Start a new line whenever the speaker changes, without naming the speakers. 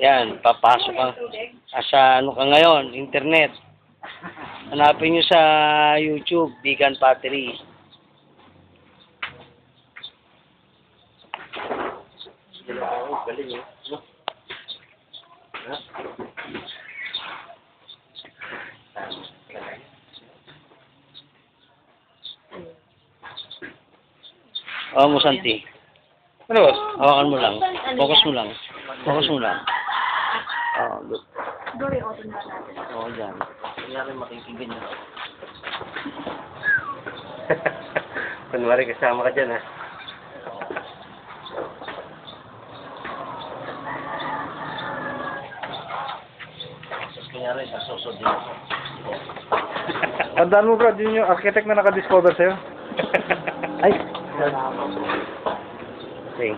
Yan, papasok ka. Sa ano ka ngayon, internet. Hanapin nyo sa YouTube, Vegan Pottery. Galing eh. Hawakan mo, Santi.
Ano boss?
Hawakan mo lang. Focus mo lang. Focus mo lang. Good.
Dory, auto na natin.
Oo, dyan. Kanyari makikigin na.
Kunwari kasama ka dyan, ha?
Kanyari, nasusod din ako.
Tandaan mo bro, yun yung architect na nakadiscover sa'yo.
Ay! Okay.